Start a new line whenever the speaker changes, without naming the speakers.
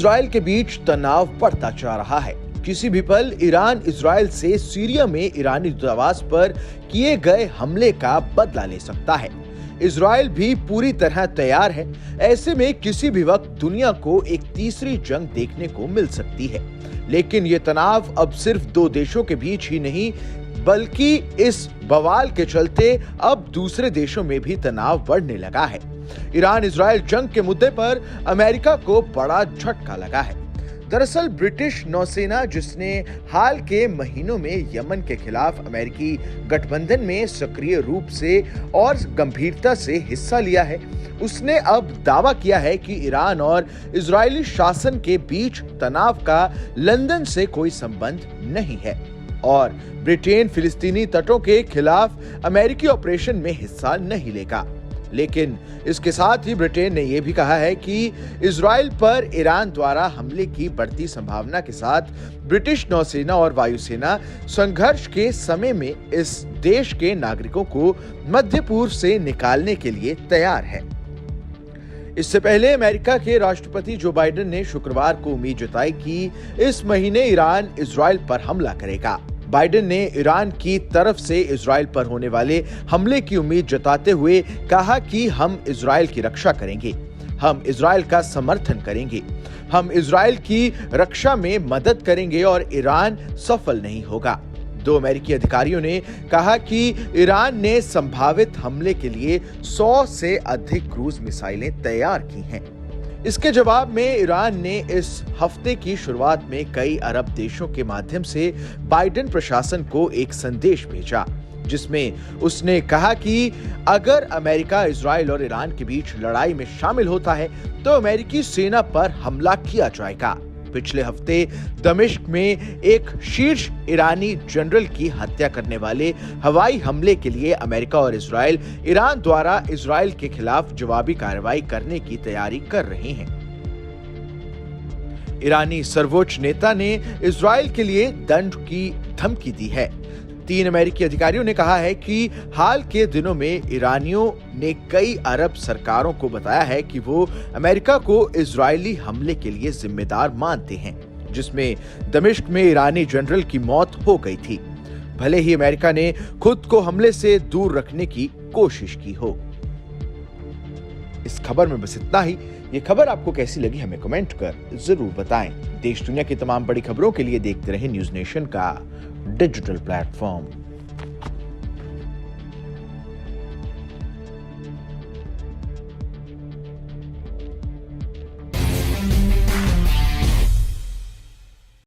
Israel के बीच तनाव बढ़ता जा रहा है। किसी भी पल ईरान इजराइल से सीरिया में ईरानी दूतावास पर किए गए हमले का बदला ले सकता है। इजराइल भी पूरी तरह तैयार है। ऐसे में किसी भी वक्त दुनिया को एक तीसरी जंग देखने को मिल सकती है। लेकिन ये तनाव अब सिर्फ दो देशों के बीच ही नहीं, बल्कि इस बवाल के चलते अब दूसरे देशों में भी तनाव बढ़ने लगा है। ईरान इजराइल जंग के मुद्दे पर अमेरिका को बड़ा झटका लगा है। दरअसल ब्रिटिश नौसेना, जिसने हाल के महीनों में यमन के खिलाफ अमेरिकी गठबंधन में सक्रिय रूप से और गंभीरता से हिस्सा लिया है, उसने अब दावा किया है कि ईरान और इजरायली शासन के बीच तनाव का लंदन से कोई संबंध नहीं है और ब्रिटेन फिलिस्तीनी तटों के खिलाफ अमेरिकी ऑपरेशन में हिस्सा नहीं लेगा। लेकिन इसके साथ ही ब्रिटेन ने यह भी कहा है कि इजराइल पर ईरान द्वारा हमले की बढ़ती संभावना के साथ ब्रिटिश नौसेना और वायुसेना संघर्ष के समय में इस देश के नागरिकों को मध्य पूर्व से निकालने के लिए तैयार है। इससे पहले अमेरिका के राष्ट्रपति जो बाइडेन ने शुक्रवार को उम्मीद जताई कि इस महीने ईरान इजराइल पर हमला करेगा। बाइडेन ने ईरान की तरफ से इजराइल पर होने वाले हमले की उम्मीद जताते हुए कहा कि हम इजराइल की रक्षा करेंगे, हम इजराइल का समर्थन करेंगे, हम इजराइल की रक्षा में मदद करेंगे और ईरान सफल नहीं होगा। दो अमेरिकी अधिकारियों ने कहा कि ईरान ने संभावित हमले के लिए 100 से अधिक क्रूज मिसाइलें तैयार की हैं। इसके जवाब में ईरान ने इस हफ्ते की शुरुआत में कई अरब देशों के माध्यम से बाइडेन प्रशासन को एक संदेश भेजा, जिसमें उसने कहा कि अगर अमेरिका इजराइल और ईरान के बीच लड़ाई में शामिल होता है तो अमेरिकी सेना पर हमला किया जाएगा। पिछले हफ्ते दमिश्क में एक शीर्ष ईरानी जनरल की हत्या करने वाले हवाई हमले के लिए अमेरिका और इजराइल ईरान द्वारा इजराइल के खिलाफ जवाबी कार्रवाई करने की तैयारी कर रहे हैं। ईरानी सर्वोच्च नेता ने इजराइल के लिए दंड की धमकी दी है। 3 अमेरिकी अधिकारियों ने कहा है कि हाल के दिनों में ईरानियों ने कई अरब सरकारों को बताया है कि वो अमेरिका को इजरायली हमले के लिए जिम्मेदार मानते हैं, जिसमें दमिश्क में ईरानी जनरल की मौत हो गई थी, भले ही अमेरिका ने खुद को हमले से दूर रखने की कोशिश की हो। इस खबर में बस इतना ही। ये खबर आपको कैसी लगी हमें कमेंट कर जरूर बताएं। देश दुनिया की तमाम बड़ी खबरों के लिए देखते रहें न्यूज़ नेशन का डिजिटल प्लेटफॉर्म।